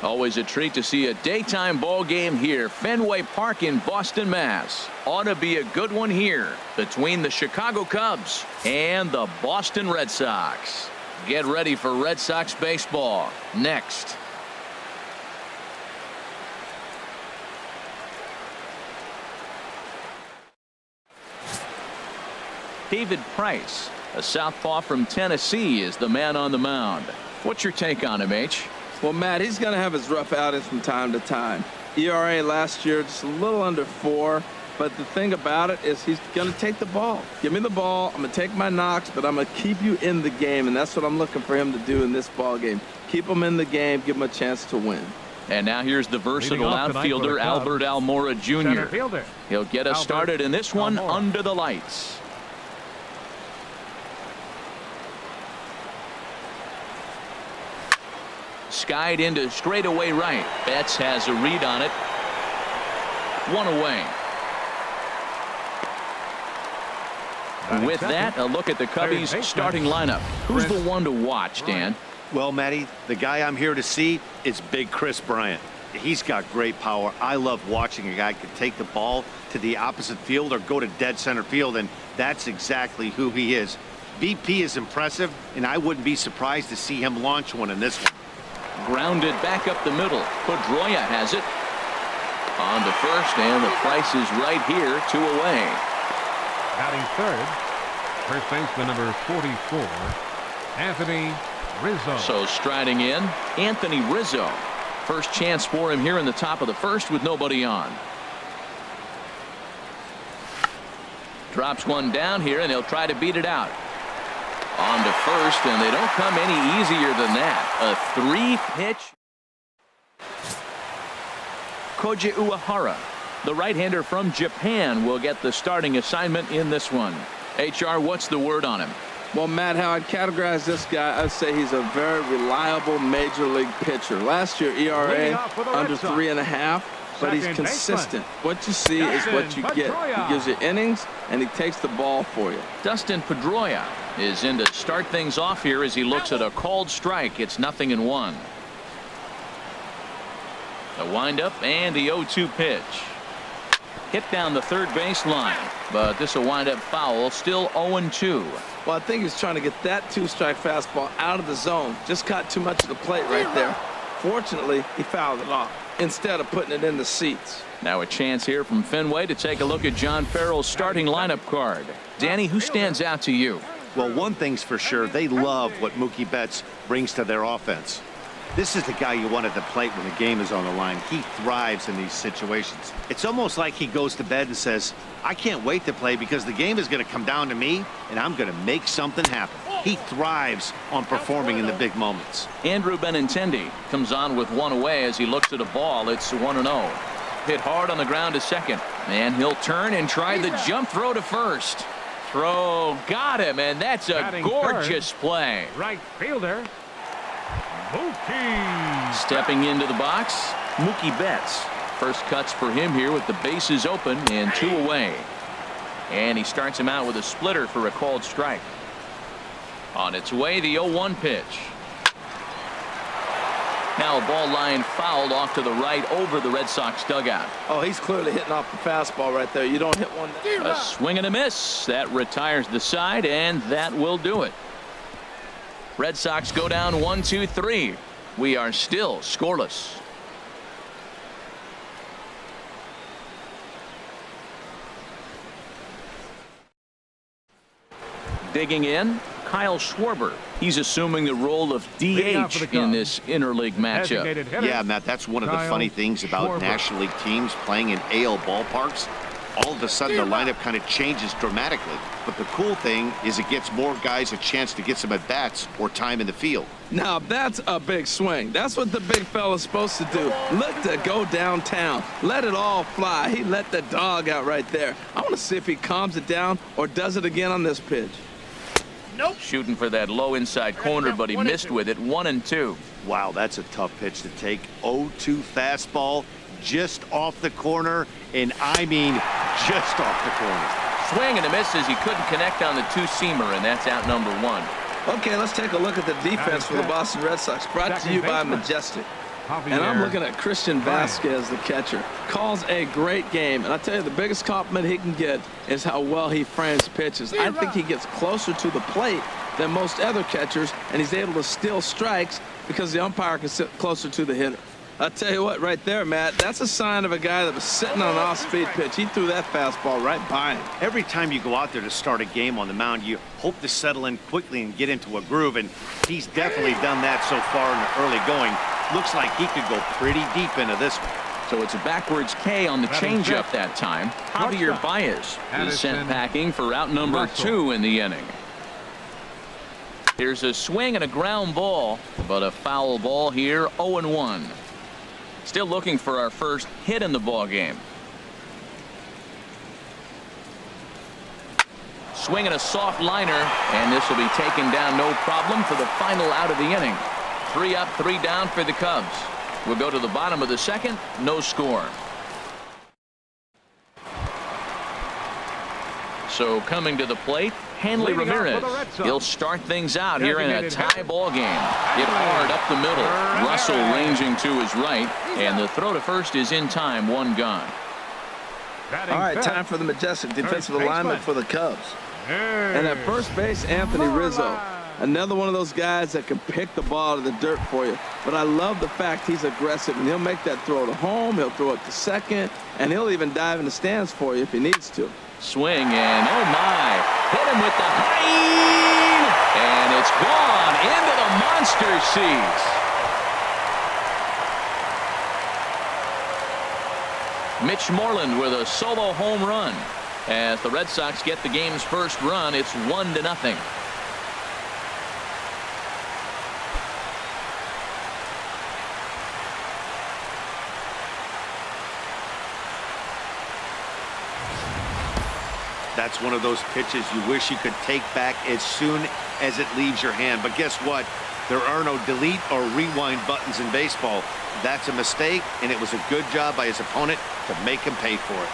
Always a treat to see a daytime ball game here. Fenway Park in Boston, Mass. Ought to be a good one here between the Chicago Cubs and the Boston Red Sox. Get ready for Red Sox baseball next. David Price, a southpaw from Tennessee, is the man on the mound. What's your take on him, H? Well, Matt, he's going to have his rough outings from time to time. ERA last year just a little under 4. But the thing about it is he's going to take the ball. Give me the ball. I'm going to take my knocks, but I'm going to keep you in the game. And that's what I'm looking for him to do in this ball game. Keep him in the game. Give him a chance to win. And now here's the versatile outfielder, Albert Almora Jr. He'll get us started in this one under the lights. Skied into straightaway right. Betts has a read on it. One away. With that, a look at the Cubbies starting lineup. Who's the one to watch, Dan? Well, Matty, the guy I'm here to see is Big Chris Bryant. He's got great power. I love watching a guy can take the ball to the opposite field or go to dead center field, and that's exactly who he is. BP is impressive, and I wouldn't be surprised to see him launch one in this one. Grounded back up the middle. Pedroia has it. On to first, and the Price is right here, 2 away. Batting third, first baseman number 44, Anthony Rizzo. So striding in, Anthony Rizzo. First chance for him here in the top of the first with nobody on. Drops one down here, and they'll try to beat it out. On to first, and they don't come any easier than that. A 3-pitch. Koji Uehara, the right-hander from Japan, will get the starting assignment in this one. HR, what's the word on him? Well, Matt, how I'd categorize this guy, I'd say he's a very reliable major league pitcher. Last year, ERA under 3.5, but he's consistent. What you see is what you get. He gives you innings, and he takes the ball for you. Dustin Pedroia is in to start things off here as he looks at a called strike. It's 0-1. The windup and the 0-2 pitch. Hit down the third base line, but this will wind up foul. Still 0-2. Well, I think he's trying to get that 2-strike fastball out of the zone. Just caught too much of the plate right there. Fortunately, he fouled it off instead of putting it in the seats. Now a chance here from Fenway to take a look at John Farrell's starting lineup card. Danny, who stands out to you? Well, one thing's for sure, they love what Mookie Betts brings to their offense. This is the guy you want at the plate when the game is on the line. He thrives in these situations. It's almost like he goes to bed and says, I can't wait to play because the game is going to come down to me, and I'm going to make something happen. He thrives on performing in the big moments. Andrew Benintendi comes on with 1 away as he looks at a ball. It's 1-0. Hit hard on the ground to second, and he'll turn and try the jump throw to first. Throw got him, and that's a gorgeous play. Right fielder, Mookie. Stepping into the box, Mookie Betts. First cuts for him here with the bases open and 2 away. And he starts him out with a splitter for a called strike. On its way, the 0-1 pitch. Now a ball line fouled off to the right over the Red Sox dugout. Oh, he's clearly hitting off the fastball right there. You don't hit one. A swing and a miss. That retires the side, and that will do it. Red Sox go down 1-2-3. We are still scoreless. Digging in, Kyle Schwarber. He's assuming the role of DH in this interleague matchup. Yeah, Matt, that's one of the funny things about National League teams playing in AL ballparks. All of a sudden, the lineup kind of changes dramatically. But the cool thing is it gets more guys a chance to get some at-bats or time in the field. Now, that's a big swing. That's what the big fella's supposed to do. Look to go downtown. Let it all fly. He let the dog out right there. I want to see if he calms it down or does it again on this pitch. Nope. Shooting for that low inside corner, but he missed with it. 1-2. Wow, that's a tough pitch to take. 0-2 fastball just off the corner, and I mean just off the corner. Swing and a miss as he couldn't connect on the two-seamer, and that's out #1. Okay, let's take a look at the defense for the Boston Red Sox. Brought to you by Majestic. And I'm looking at Christian Vasquez, the catcher. Calls a great game. And I tell you, the biggest compliment he can get is how well he frames pitches. I think he gets closer to the plate than most other catchers, and he's able to steal strikes because the umpire can sit closer to the hitter. I tell you what, right there, Matt, that's a sign of a guy that was sitting on an off-speed pitch. He threw that fastball right by him. Every time you go out there to start a game on the mound, you hope to settle in quickly and get into a groove, and he's definitely done that so far in the early going. Looks like he could go pretty deep into this one. So it's a backwards K on the changeup that time. Javier Baez is sent packing for out number 2 in the inning. Here's a swing and a ground ball, but a foul ball here, 0-1. Still looking for our first hit in the ball game. Swinging a soft liner, and this will be taken down no problem for the final out of the inning. 3 up, 3 down for the Cubs. We'll go to the bottom of the second, no score. So coming to the plate, Hanley Ramirez. He'll start things out here in a tie ball game. Hit hard up the middle. Russell ranging to his right, and the throw to first is in time, 1 gone. All right, time for the majestic defensive alignment for the Cubs. And at first base, Anthony Rizzo. Another one of those guys that can pick the ball out of the dirt for you. But I love the fact he's aggressive, and he'll make that throw to home, he'll throw it to second, and he'll even dive in the stands for you if he needs to. Swing, and oh my, hit him with the high, and it's gone into the monster seats. Mitch Moreland with a solo home run. As the Red Sox get the game's first run, it's 1-0. That's one of those pitches you wish you could take back as soon as it leaves your hand. But guess what? There are no delete or rewind buttons in baseball. That's a mistake, and it was a good job by his opponent to make him pay for it.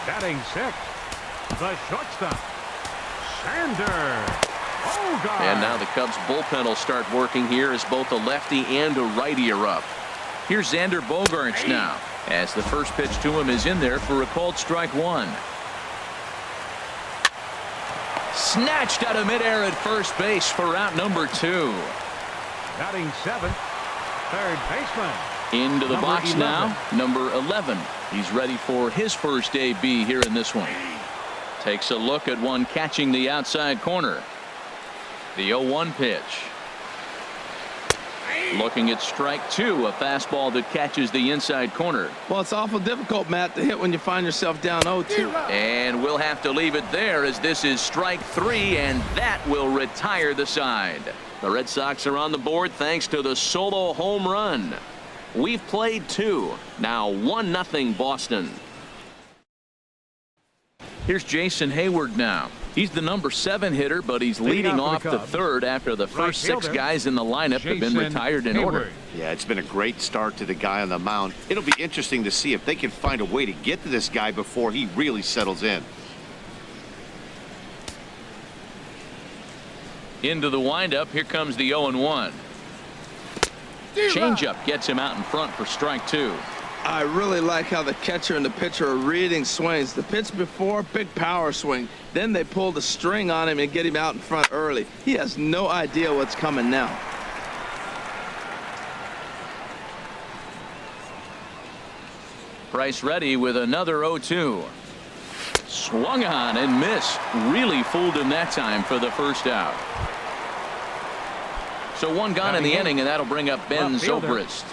Batting 6th, the shortstop, Sander. And now the Cubs bullpen will start working here as both a lefty and a righty are up. Here's Xander Bogaerts now, as the first pitch to him is in there for a called strike 1. Snatched out of midair at first base for out number 2. Batting 7th, third baseman. Into the box 11. now, number 11. He's ready for his first AB here in this one. Takes a look at one catching the outside corner. The 0-1 pitch. Looking at strike 2, a fastball that catches the inside corner. Well, it's awful difficult, Matt, to hit when you find yourself down 0-2. And we'll have to leave it there as this is strike 3, and that will retire the side. The Red Sox are on the board thanks to the solo home run. We've played 2. Now 1-0 Boston. Here's Jason Hayward now. He's the number 7 hitter, but he's leading off the third after the first 6 guys in the lineup have been retired in order. Yeah, it's been a great start to the guy on the mound. It'll be interesting to see if they can find a way to get to this guy before he really settles in. Into the windup, here comes the 0-1. Changeup gets him out in front for strike 2. I really like how the catcher and the pitcher are reading swings. The pitch before, big power swing. Then they pull the string on him and get him out in front early. He has no idea what's coming now. Price ready with another 0-2. Swung on and missed. Really fooled him that time for the first out. So 1 gone in the inning, and that'll bring up Ben Zobrist.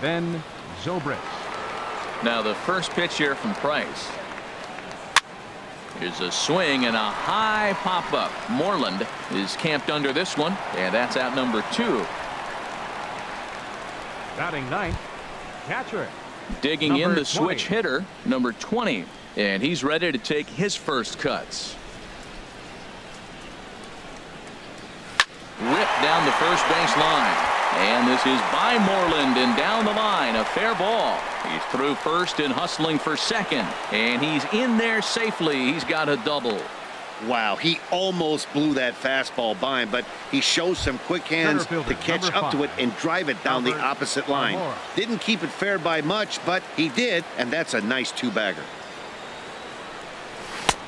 Ben Zobrist. Now the first pitch here from Price. Here's a swing and a high pop-up. Moreland is camped under this one, and that's out number 2. Batting 9th, catcher. Digging in the 20. switch hitter, number 20, and he's ready to take his first cuts. Ripped down the first base line. And this is by Moreland and down the line, a fair ball. He's through first and hustling for second, and he's in there safely. He's got a double. Wow, he almost blew that fastball by him, but he shows some quick hands to catch up to it and drive it down the opposite line. Didn't keep it fair by much, but he did, and that's a nice two-bagger.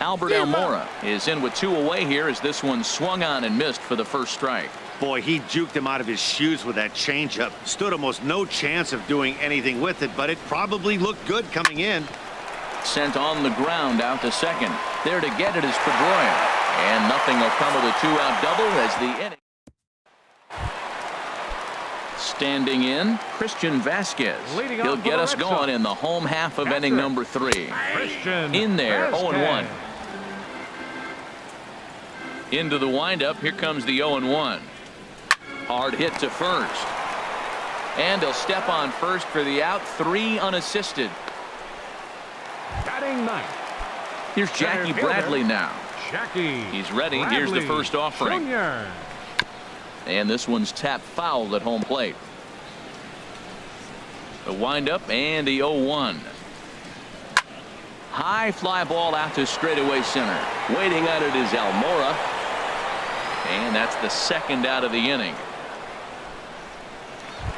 Albert Almora is in with 2 away here as this one swung on and missed for the first strike. Boy, he juked him out of his shoes with that changeup. Stood almost no chance of doing anything with it, but it probably looked good coming in. Sent on the ground out to second. There to get it is Pedroia. And nothing will come of the 2-out double as the inning. Standing in, Christian Vasquez. He'll get us going in the home half of inning number 3. In there, 0-1. Into the windup, here comes the 0-1. Hard hit to first. And he'll step on first for the out, 3 unassisted. Batting 9th. Here's Jackie Bradley now. Jackie. He's ready. Here's the first offering. Junior. And this one's tapped foul at home plate. The windup and the 0-1. High fly ball out to straightaway center. Waiting on it is Almora. And that's the second out of the inning.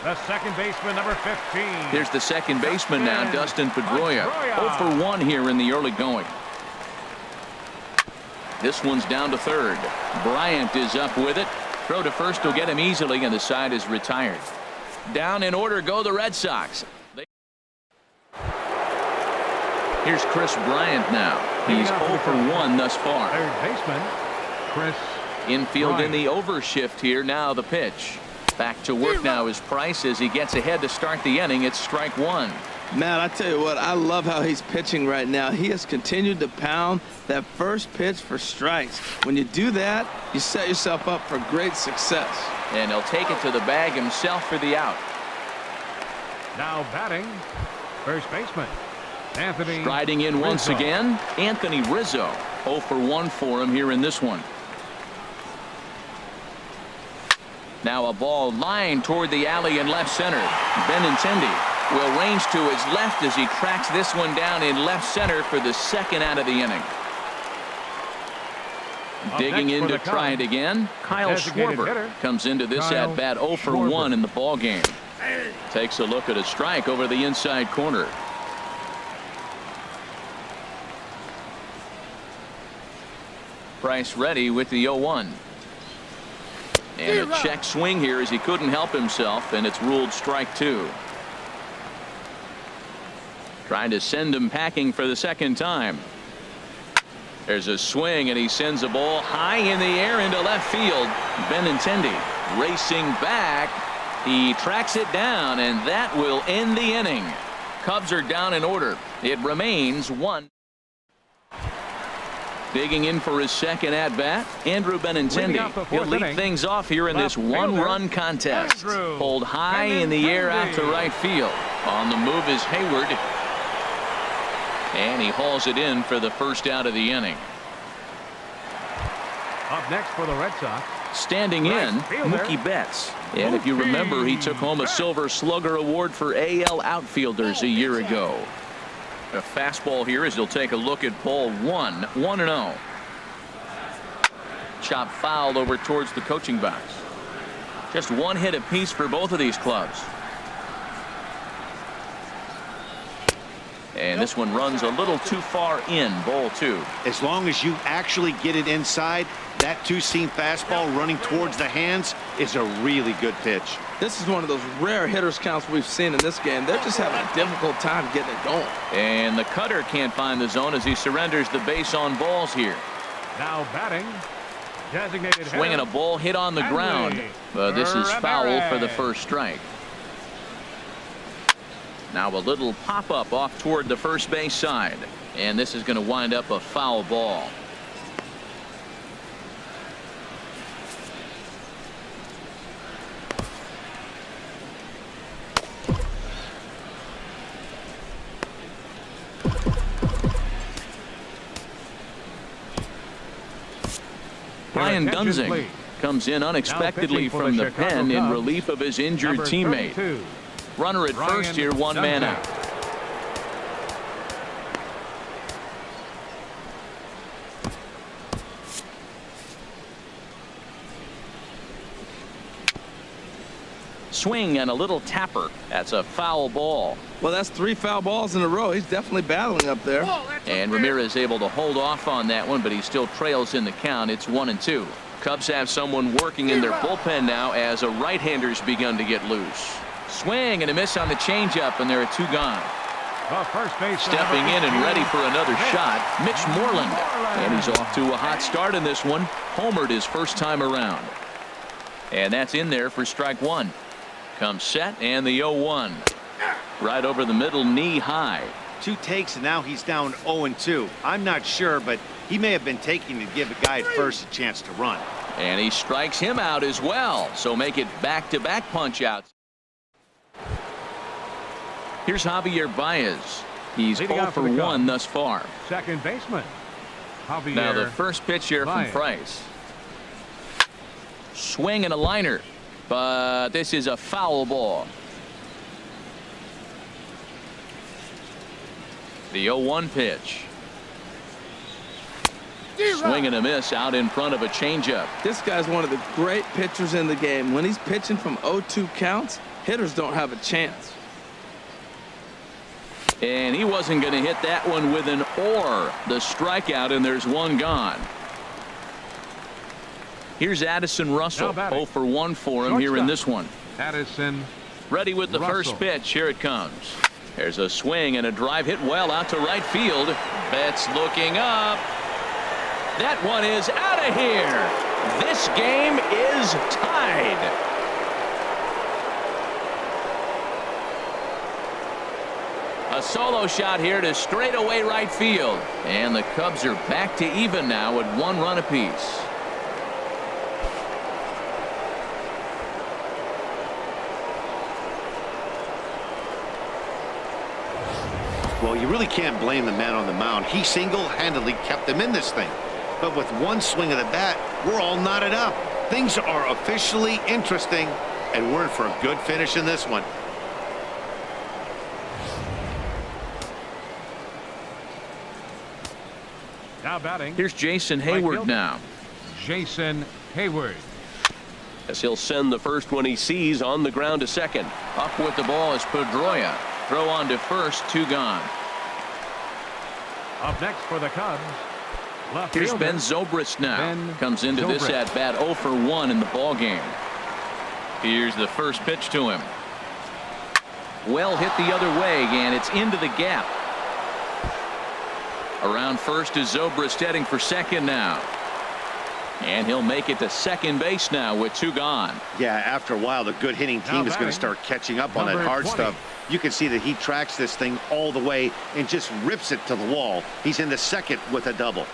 The second baseman, number 15. Here's the second baseman now, Dustin Pedroia. 0-for-1 here in the early going. This one's down to third. Bryant is up with it. Throw to first will get him easily, and the side is retired. Down in order go the Red Sox. Here's Chris Bryant now. He's 0-for-1 thus far. Third baseman, Chris Infield Bryant. in the overshift here. Now the pitch. Back to work now is Price as he gets ahead to start the inning. It's strike 1. Man, I tell you what, I love how he's pitching right now. He has continued to pound that first pitch for strikes. When you do that, you set yourself up for great success. And he'll take it to the bag himself for the out. Now batting, first baseman, Anthony. Striding in once Rizzo. again, Anthony Rizzo. 0-for-1 for him here in this one. Now a ball lined toward the alley in left center. Benintendi will range to his left as he tracks this one down in left center for the second out of the inning. Digging in to try it again, Kyle Schwarber comes into this at bat 0-for-1 in the ball game. Takes a look at a strike over the inside corner. Price ready with the 0-1. And a check swing here as he couldn't help himself, and it's ruled strike 2. Trying to send him packing for the second time. There's a swing, and he sends a ball high in the air into left field. Benintendi racing back. He tracks it down, and that will end the inning. Cubs are down in order. It remains 1. Digging in for his second at-bat, Andrew Benintendi. He'll lead things off here in this one-run contest. Pulled high in the air out to right field. On the move is Hayward. And he hauls it in for the first out of the inning. Up next for the Red Sox. Standing in, Mookie Betts. And if you remember, he took home a Silver Slugger Award for AL outfielders a year ago. A fastball here as he'll take a look at ball 1. 1-0. Chop foul over towards the coaching box. Just one hit apiece for both of these clubs. And this one runs a little too far in, ball 2. As long as you actually get it inside, that two-seam fastball running towards the hands is a really good pitch. This is one of those rare hitters counts we've seen in this game. They're just having a difficult time getting it going. And the cutter can't find the zone as he surrenders the base on balls here. Now batting, designated Swinging a ball hit on the ground. This is foul for the first strike. Now a little pop-up off toward the first base side. And this is going to wind up a foul ball. Brian Dunsing comes in unexpectedly from the pen in relief of his injured teammate. Runner at first here, one man out. swing and a little tapper. That's a foul ball. Well, that's 3 foul balls in a row. He's definitely battling up there. And Ramirez able to hold off on that one, but he still trails in the count. It's 1-2. Cubs have someone working in their bullpen now as a right-hander's begun to get loose. Swing and a miss on the changeup, and there are 2 gone. Stepping in and ready for another shot, Mitch Moreland. And he's off to a hot start in this one. Homered his first time around. And that's in there for strike 1. Comes set and the 0-1. Right over the middle, knee high. 2 takes and now he's down 0-2. I'm not sure, but he may have been taking to give a guy at first a chance to run. And he strikes him out as well. So make it back-to-back punch-outs. Here's Javier Baez. He's 0 for 1 thus far. Second baseman. Javier Now the first pitch here from Price. Swing and a liner, but this is a foul ball. The 0-1 pitch. Swing and a miss out in front of a changeup. This guy's one of the great pitchers in the game. When he's pitching from 0-2 counts, hitters don't have a chance. And he wasn't going to hit that one with an or. The strikeout, and there's 1 gone. Here's Addison Russell. 0 for 1 for him here in this one. Addison ready with the first pitch. Here it comes. There's a swing and a drive hit well out to right field. Betts looking up. That one is out of here. This game is tied. A solo shot here to straightaway right field. And the Cubs are back to even now at 1 run apiece. Well, you really can't blame the man on the mound. He single-handedly kept them in this thing. But with 1 swing of the bat, we're all knotted up. Things are officially interesting, and we're in for a good finish in this one. Now batting. Here's Jason Hayward now. Jason Hayward. As he'll send the first one he sees on the ground to second. Up with the ball is Pedroia. Throw on to first, 2 gone. Up next for the Cubs. Here's Ben Zobrist now. Comes into this at bat 0 for 1 in the ball game. Here's the first pitch to him. Well hit the other way, and it's into the gap. Around first is Zobrist heading for second now. And he'll make it to second base now with 2 gone. Yeah, after a while, the good hitting team is going to start catching up on that hard stuff. You can see that he tracks this thing all the way and just rips it to the wall. He's in the second with a double.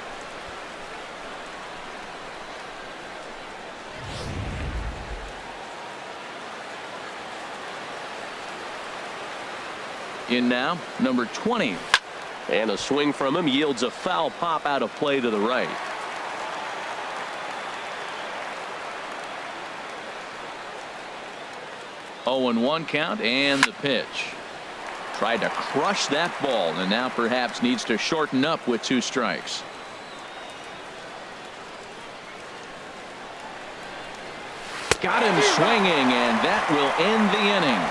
In now, number 20. And a swing from him yields a foul pop out of play to the right. Oh, and 1 count, and the pitch. Tried to crush that ball, and now perhaps needs to shorten up with 2 strikes. Got him swinging, and that will end the inning.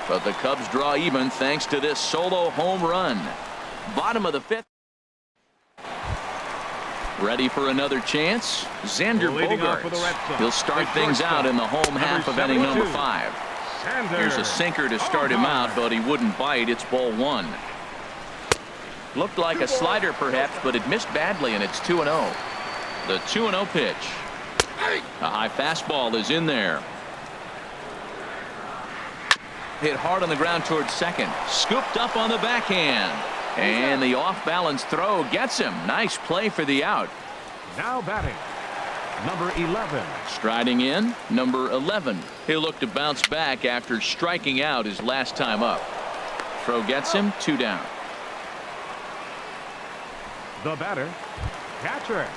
But the Cubs draw even thanks to this solo home run. Bottom of the 5th. Ready for another chance. Xander Bogaerts. He'll start things out in the home half of inning number 5. Here's a sinker to start him out, but he wouldn't bite. It's ball 1. Looked like a slider perhaps, but it missed badly, and it's 2-0. The 2-0 pitch. A high fastball is in there. Hit hard on the ground towards second. Scooped up on the backhand. And the off-balance throw gets him. Nice play for the out. Now batting, number 11. Striding in, number 11. He'll look to bounce back after striking out his last time up. Throw gets him, 2 down. The batter, catcher.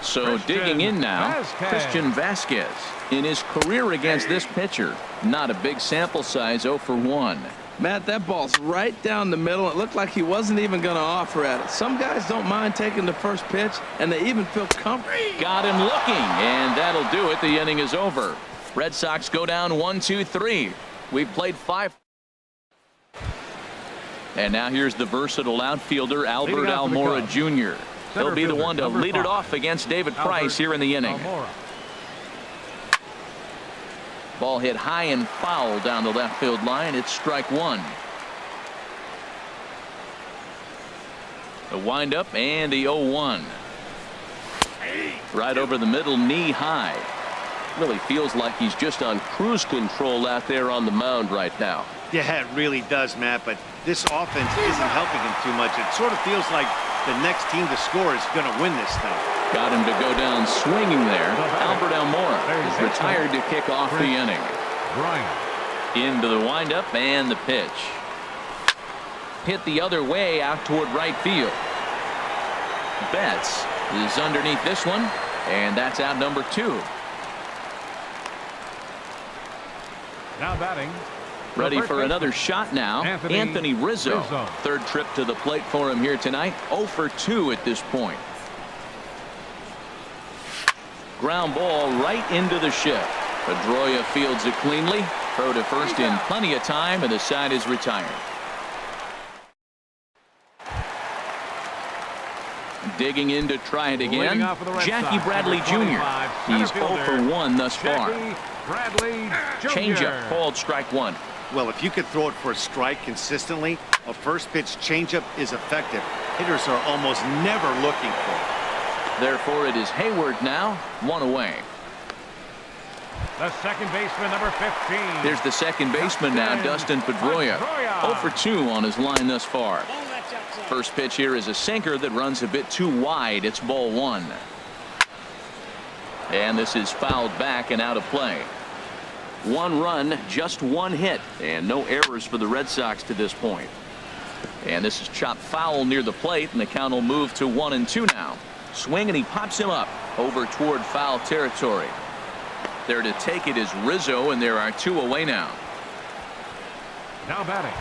So digging in now, Christian Vasquez. In his career against this pitcher, not a big sample size, 0 for 1. Matt, that ball's right down the middle. It looked like he wasn't even going to offer at it. Some guys don't mind taking the first pitch, and they even feel comfortable. Got him looking, and that'll do it. The inning is over. Red Sox go down 1-2-3. We've played 5. And now here's the versatile outfielder, Albert Almora Jr. He'll be the one to lead it off against David Price here in the inning. Ball hit high and foul down the left field line. It's strike one. The windup and the 0-1. Right over the middle, knee high. Really feels like he's just on cruise control out there on the mound right now. Yeah, it really does, Matt, but this offense isn't helping him too much. It sort of feels like the next team to score is going to win this thing. Got him to go down swinging there. Albert Almora is retired to kick off the inning. Into the windup and the pitch. Hit the other way out toward right field. Betts is underneath this one, and that's out number 2. Now batting. Ready for another shot now. Anthony Rizzo. Third trip to the plate for him here tonight. 0 for 2 at this point. Ground ball right into the shift. Pedroia fields it cleanly. Throw to first in plenty of time, and the side is retired. Digging in to try it again. Jackie Bradley Jr. He's 0 for 1 thus far. Changeup called strike one. Well, if you could throw it for a strike consistently, a first pitch changeup is effective. Hitters are almost never looking for it. Therefore, it is Hayward now, 1 away. The second baseman, number 15. There's the second baseman now, Dustin Pedroia. 0 for 2 on his line thus far. First pitch here is a sinker that runs a bit too wide. It's ball 1. And this is fouled back and out of play. 1 run, just 1 hit, and no errors for the Red Sox to this point. And this is chopped foul near the plate, and the count will move to 1-2 now. Swing, and he pops him up over toward foul territory. There to take it is Rizzo, and there are 2 away now. Now batting.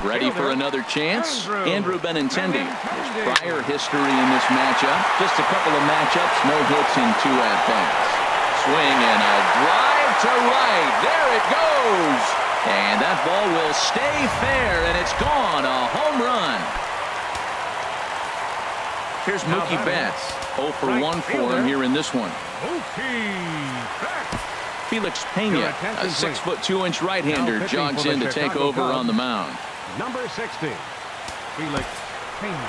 Ready for another chance? Andrew Benintendi. There's prior history in this matchup. Just a couple of matchups, no hits in 2 at-bats. Swing and a drive to right. There it goes. And that ball will stay fair, and it's gone. A home run. Here's Mookie Betts. 0 for 1 for him here in this one. Felix Pena, a 6'2" right-hander, jogs in to take over on the mound. Number 60, Felix Pena.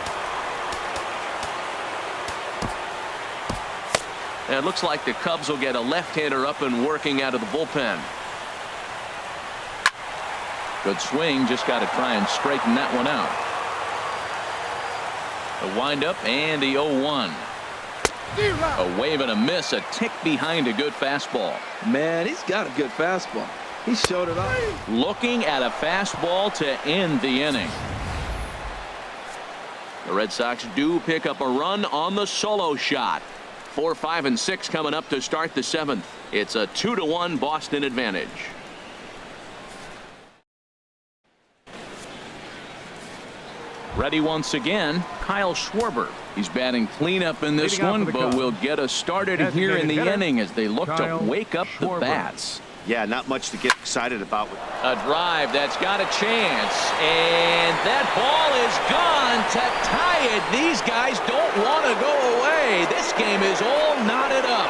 It looks like the Cubs will get a left-hander up and working out of the bullpen. Good swing, just got to try and straighten that one out. The windup and the 0-1. A wave and a miss, a tick behind a good fastball. Man, he's got a good fastball. He showed it off. Looking at a fastball to end the inning. The Red Sox do pick up a run on the solo shot. 4, 5, and 6 coming up to start the 7th. It's a 2-1 Boston advantage. Ready once again, Kyle Schwarber. He's batting cleanup in this one, but will get us started here in the inning as they look to wake up the bats. Yeah, not much to get excited about. A drive that's got a chance, and that ball is gone to tie it. These guys don't want to go away. This game is all knotted up.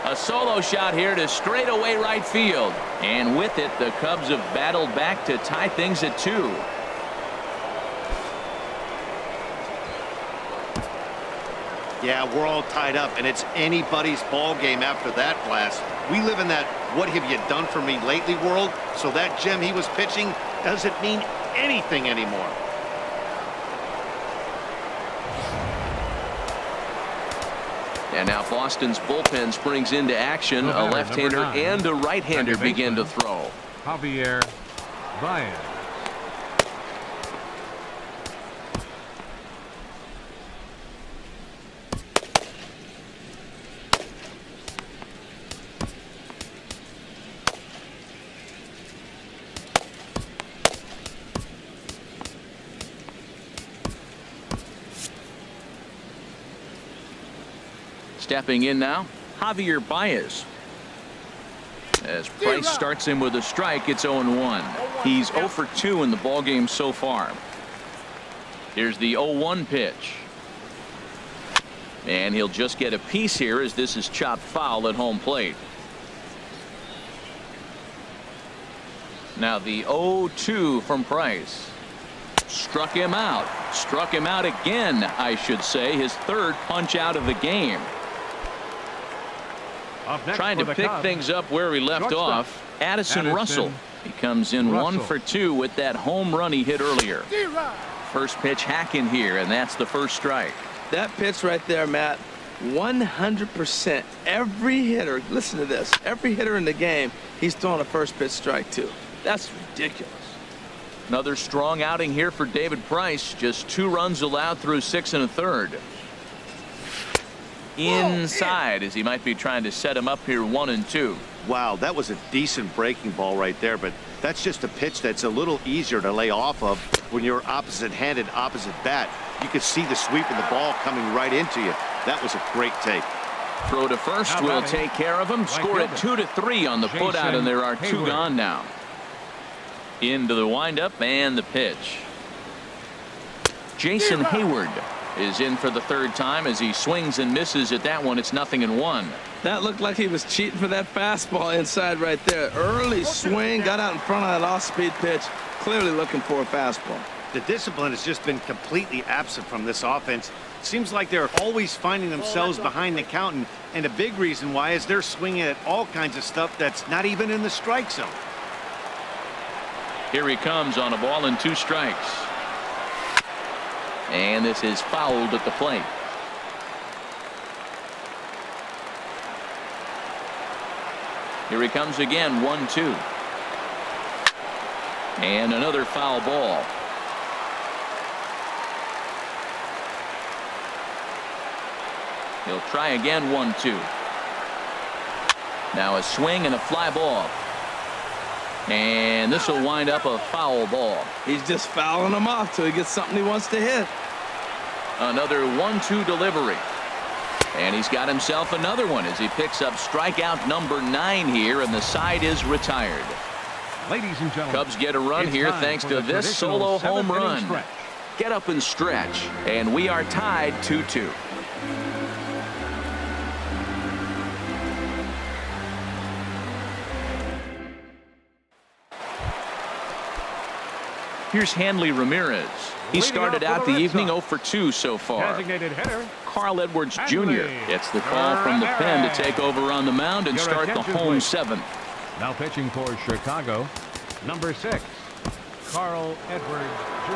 A solo shot here to straightaway right field. And with it, the Cubs have battled back to tie things at 2. Yeah, we're all tied up, and it's anybody's ball game after that blast. We live in that "what have you done for me lately" world, so that gem he was pitching doesn't mean anything anymore. And now Boston's bullpen springs into action. A left-hander and a right-hander begin to throw. Javier Baez. Stepping in now, Javier Baez. As Price starts him with a strike, it's 0-1. He's 0 for 2 in the ballgame so far. Here's the 0-1 pitch. And he'll just get a piece here as this is chopped foul at home plate. Now the 0-2 from Price. Struck him out. Struck him out again, I should say. His third punch out of the game. Trying to pick things up where he left off. Addison Russell. He comes in 1 for 2 with that home run he hit earlier. First pitch hacking here, and that's the first strike. That pitch right there, Matt, 100%. Every hitter, listen to this, every hitter in the game, he's throwing a first pitch strike to. That's ridiculous. Another strong outing here for David Price. Just 2 runs allowed through 6 1/3. Inside, as he might be trying to set him up here 1-2. Wow, that was a decent breaking ball right there, but that's just a pitch that's a little easier to lay off of when you're opposite-handed, opposite bat. You could see the sweep of the ball coming right into you. That was a great take. Throw to first will take care of him. Score it 2-3 on the putout, and there are 2 gone now. Into the windup and the pitch. Jason Hayward is in for the 3rd time as he swings and misses at that one. It's 0-1. That looked like he was cheating for that fastball inside right there. Early swing, got out in front of that off-speed pitch. Clearly looking for a fastball. The discipline has just been completely absent from this offense. Seems like they're always finding themselves behind the count, and a big reason why is they're swinging at all kinds of stuff that's not even in the strike zone. Here he comes on a ball and 2 strikes. And this is fouled at the plate. Here he comes again, 1-2. And another foul ball. He'll try again, 1-2. Now a swing and a fly ball. And this will wind up a foul ball. He's just fouling him off till he gets something he wants to hit. Another 1-2 delivery. And he's got himself another one as he picks up strikeout number 9 here, and the side is retired. Ladies and gentlemen, Cubs get a run here thanks to this solo home run. Get up and stretch, and we are tied 2-2. Here's Hanley Ramirez. He started out the evening 0 for 2 so far. Designated hitter Carl Edwards Jr. gets the call from the pen to take over on the mound and start the home 7th. Now pitching for Chicago, number 6, Carl Edwards Jr.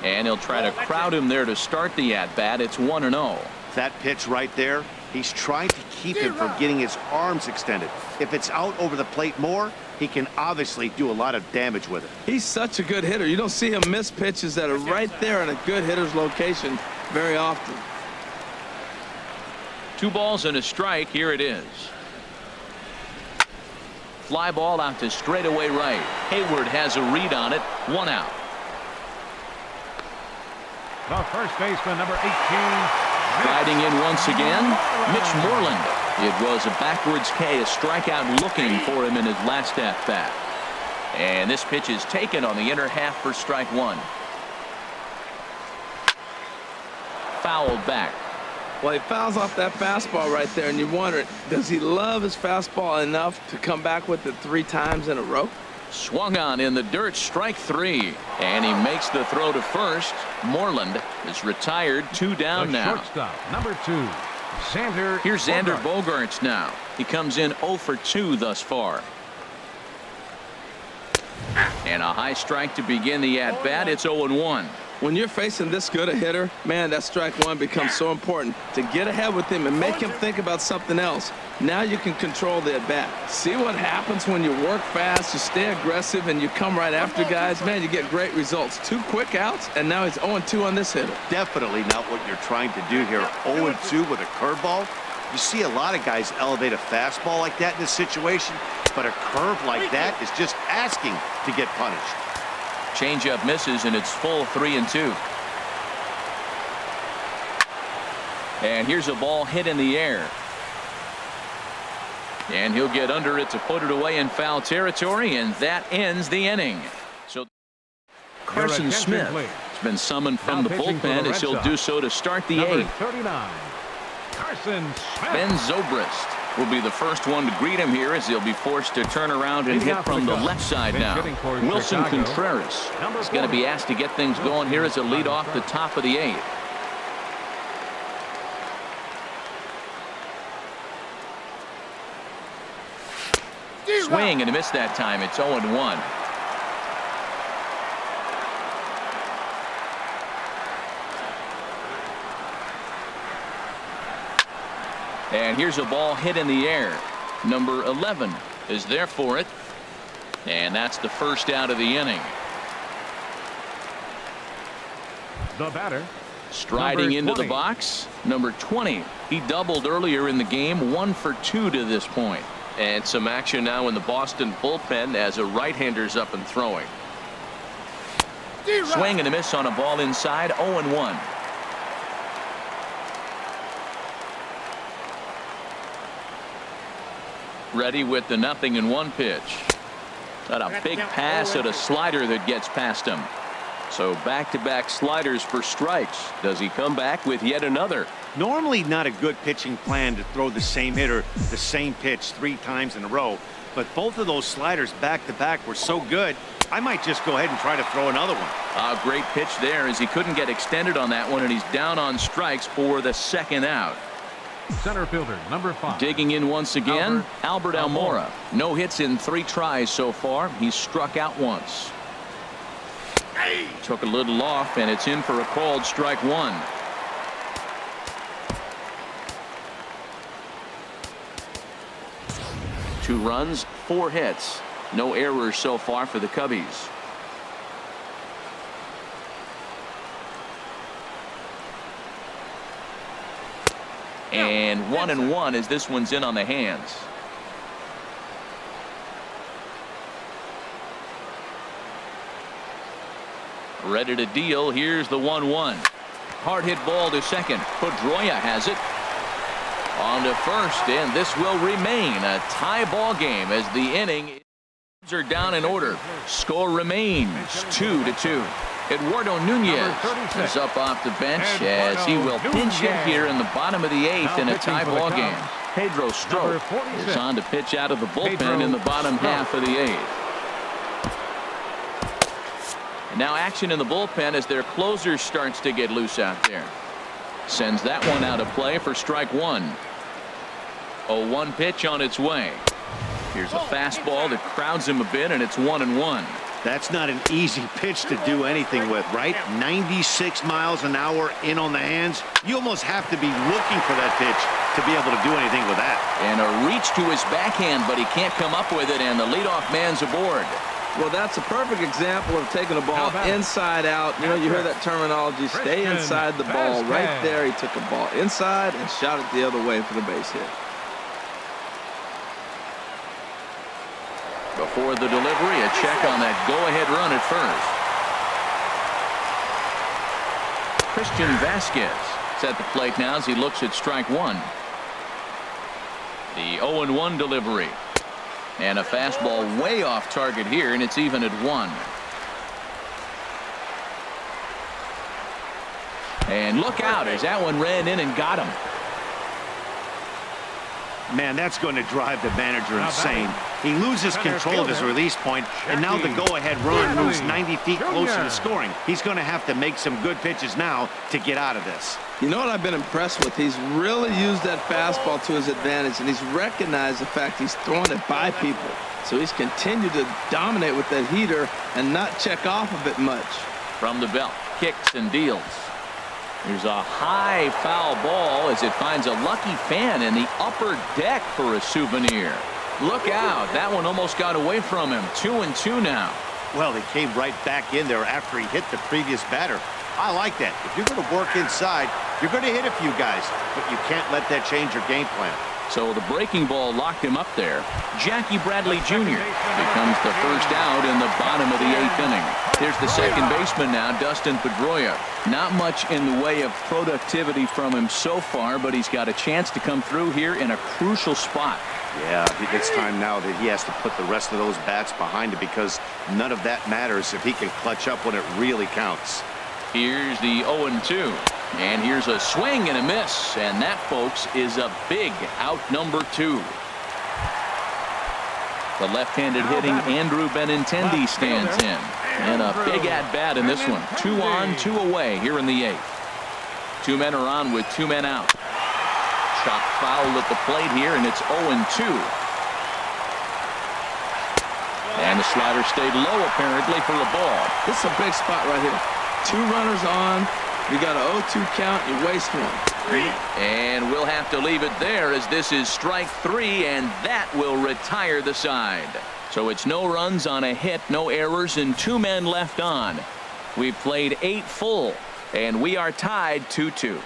And he'll try to crowd him there to start the at-bat. It's 1-0. That pitch right there, he's trying to keep him from getting his arms extended. If it's out over the plate more, he can obviously do a lot of damage with it. He's such a good hitter. You don't see him miss pitches that are right there in a good hitter's location very often. 2 balls and a strike. Here it is. Fly ball out to straightaway right. Hayward has a read on it. 1 out. The first baseman, number 18. Riding in once again, Mitch Moreland. It was a backwards K, a strikeout looking for him in his last at-bat. And this pitch is taken on the inner half for strike 1. Fouled back. Well, he fouls off that fastball right there, and you wonder, does he love his fastball enough to come back with it 3 times in a row? Swung on in the dirt, strike 3. And he makes the throw to first. Moreland is retired, 2 down now. Shortstop, number 2, Xander. Here's Xander Bogaerts now. He comes in 0 for 2 thus far. And a high strike to begin the at-bat. It's 0-1. When you're facing this good a hitter, man, that strike 1 becomes so important to get ahead with him and make him think about something else. Now you can control the at-bat. See what happens when you work fast, you stay aggressive, and you come right after guys. Man, you get great results. 2 quick outs, and now he's 0-2 on this hitter. Definitely not what you're trying to do here. 0-2 with a curveball. You see a lot of guys elevate a fastball like that in this situation, but a curve like that is just asking to get punished. Changeup misses, and it's full 3-2. And here's a ball hit in the air. And he'll get under it to put it away in foul territory, and that ends the inning. So Carson Smith has been summoned from the bullpen as he'll do so to start the eighth. 39, Carson Smith. Ben Zobrist will be the first one to greet him here as he'll be forced to turn around and hit from the left side now. Wilson Contreras is going to be asked to get things going here as a lead off the top of the eighth. Swing and a miss that time. It's 0-1. And here's a ball hit in the air. Number 11 is there for it. And that's the first out of the inning. The batter, striding into the box, number 20. He doubled earlier in the game, 1 for 2 to this point. And some action now in the Boston bullpen as a right-hander's up and throwing. Swing and a miss on a ball inside, 0-1. Ready with the 0-1 pitch. Got a big pass at a slider that gets past him. So back-to-back sliders for strikes. Does he come back with yet another? Normally not a good pitching plan to throw the same hitter the same pitch 3 times in a row, but both of those sliders back-to-back were so good, I might just go ahead and try to throw another one. A great pitch there as he couldn't get extended on that one, and he's down on strikes for the second out. Center fielder, number 5. Digging in once again, Albert Almora. No hits in 3 tries so far. He's struck out once. Took a little off, and it's in for a called strike 1. Two runs, 4 hits. No errors so far for the Cubbies. And 1-1 as this one's in on the hands. Ready to deal. Here's the 1-1. Hard hit ball to second. Pedroia has it. On to first, and this will remain a tie ball game as the inning are down in order. Score remains 2-2. Eduardo Nunez is up off the bench as he will pinch hit here in the bottom of the 8th in a tie ball game. Pedro Strop is on to pitch out of the bullpen in the bottom half of the 8th. And now action in the bullpen as their closer starts to get loose out there. Sends that one out of play for strike 1. 0-1 pitch on its way. Here's a fastball that crowds him a bit, and it's 1-1. That's not an easy pitch to do anything with, right? 96 miles an hour in on the hands. You almost have to be looking for that pitch to be able to do anything with that. And a reach to his backhand, but he can't come up with it, and the leadoff man's aboard. Well, that's a perfect example of taking a ball inside out. You know, you hear that terminology, stay inside the ball. Right there, he took a ball inside and shot it the other way for the base hit. Before the delivery, a check on that go-ahead run at first. Christian Vasquez is at the plate now as he looks at strike 1. The 0-1 delivery. And a fastball way off target here, and it's even at 1. And look out as that one ran in and got him. Man, that's going to drive the manager insane. He loses control of his release point, and now the go-ahead run moves 90 feet closer to scoring. He's going to have to make some good pitches now to get out of this. You know what I've been impressed with? He's really used that fastball to his advantage, and he's recognized the fact he's throwing it by people. So he's continued to dominate with that heater and not check off of it much. From the belt, kicks and deals. There's a high foul ball as it finds a lucky fan in the upper deck for a souvenir. Look out. That one almost got away from him. 2-2 now. Well, he came right back in there after he hit the previous batter. I like that. If you're going to work inside, you're going to hit a few guys, but you can't let that change your game plan. So the breaking ball locked him up there. Jackie Bradley Jr. becomes the first out in the bottom of the 8th inning. Here's the second baseman now, Dustin Pedroia. Not much in the way of productivity from him so far, but he's got a chance to come through here in a crucial spot. Yeah, it's time now that he has to put the rest of those bats behind it, because none of that matters if he can clutch up when it really counts. Here's the 0-2. And here's a swing and a miss. And that, folks, is a big out number 2. The left-handed hitting Andrew Benintendi stands in. And a big at-bat in this one. 2 on, 2 away here in the 8th. 2 men are on with 2 men out. Chop foul at the plate here, and it's 0-2. And the slider stayed low, apparently, for the ball. This is a big spot right here. 2 runners on. You got an 0-2 count. You waste 1. And we'll have to leave it there, as this is strike 3, and that will retire the side. So it's no runs on a hit, no errors, and 2 men left on. We've played 8 full, and we are tied 2-2.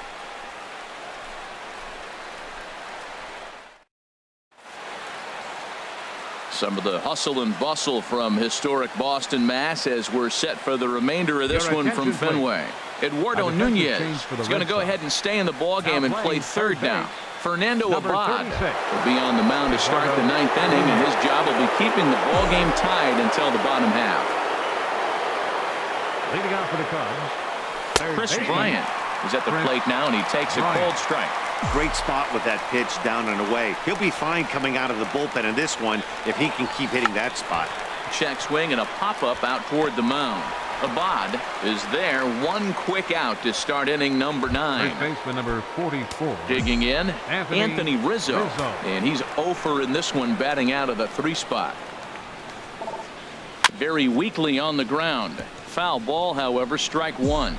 Some of the hustle and bustle from historic Boston, Mass, as we're set for the remainder of this one from Fenway. Eduardo Nunez is going to go ahead and stay in the ballgame and play third now. Fernando Abad will be on the mound to start the 9th inning, and his job will be keeping the ballgame tied until the bottom half. Leading off for the Cubs, Chris Bryant is at the plate now, and he takes a cold strike. Great spot with that pitch down and away. He'll be fine coming out of the bullpen in this one if he can keep hitting that spot. Check swing and a pop-up out toward the mound. Abad is there, 1 quick out to start inning number 9. First baseman number 44. Digging in, Anthony Rizzo. And he's 0 for in this one, batting out of the 3 spot. Very weakly on the ground. Foul ball, however, strike 1.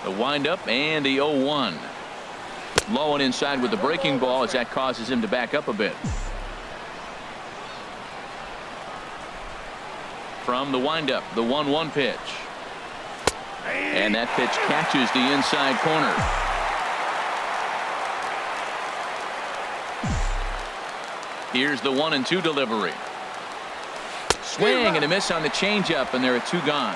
The windup and the 0-1. Low and inside with the breaking ball, as that causes him to back up a bit. From the windup, the 1-1 pitch. And that pitch catches the inside corner. Here's the 1-2 delivery. Swing and a miss on the changeup, and there are 2 gone.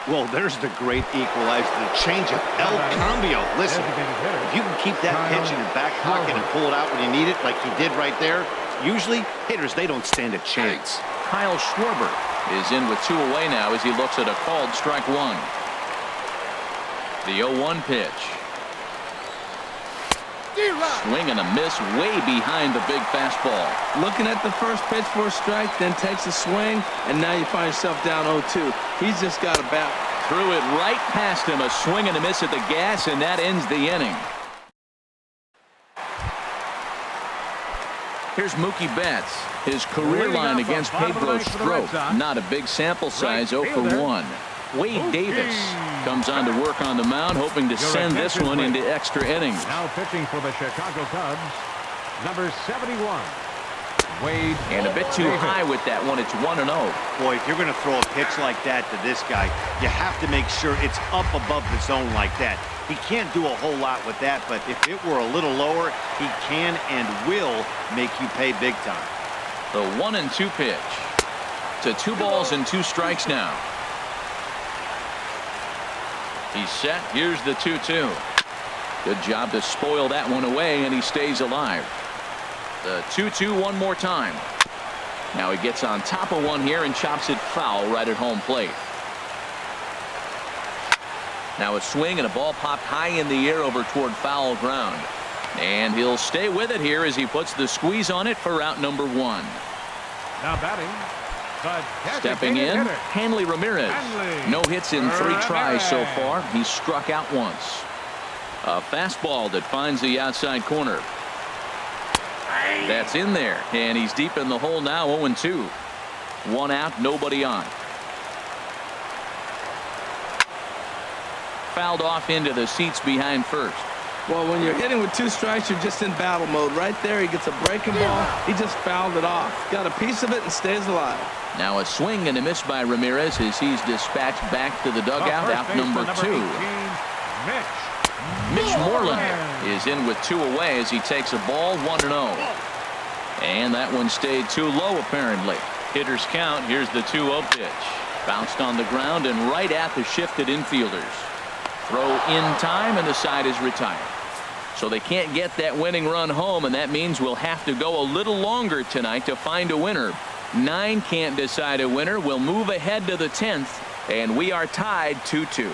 Well, there's the great equalizer, the changeup, El Cambio. Listen, if you can keep that pitch in your back pocket and pull it out when you need it, like he did right there, usually hitters, they don't stand a chance. Kyle Schwarber is in with 2 away now as he looks at a called strike 1. The 0-1 pitch. Swing and a miss way behind the big fastball. Looking at the first pitch for a strike, then takes a swing, and now you find yourself down 0-2. He's just got a bat. Threw it right past him, a swing and a miss at the gas, and that ends the inning. Here's Mookie Betts. His career line against Pedro Strop. Not a big sample size, 0 for 1. Wade Davis comes on to work on the mound, hoping to send this one into extra innings. Now pitching for the Chicago Cubs, number 71. Wade. And a bit too high with that one. It's 1-0. Boy, if you're going to throw a pitch like that to this guy, you have to make sure it's up above the zone like that. He can't do a whole lot with that, but if it were a little lower, he can and will make you pay big time. The 1-2 pitch. To 2 balls and 2 strikes now. He's set. Here's the 2-2. Good job to spoil that one away, and he stays alive. The 2-2 one more time. Now he gets on top of one here and chops it foul right at home plate. Now a swing and a ball popped high in the air over toward foul ground. And he'll stay with it here as he puts the squeeze on it for out number 1. Now batting. Stepping in, Hanley Ramirez. No hits in 3 tries so far. He's struck out once. A fastball that finds the outside corner. That's in there, and he's deep in the hole now, 0-2. 1 out, nobody on. Fouled off into the seats behind first. Well, when you're hitting with 2 strikes, you're just in battle mode. Right there, he gets a breaking ball. He just fouled it off. Got a piece of it and stays alive. Now a swing and a miss by Ramirez as he's dispatched back to the dugout, out number 2. Mitch Moreland is in with 2 away as he takes a ball 1-0. And that one stayed too low apparently. Hitters count. Here's the 2-0 pitch. Bounced on the ground and right at the shifted infielders. Throw in time and the side is retired. So they can't get that winning run home, and that means we'll have to go a little longer tonight to find a winner. 9 can't decide a winner. We'll move ahead to the 10th, and we are tied 2-2.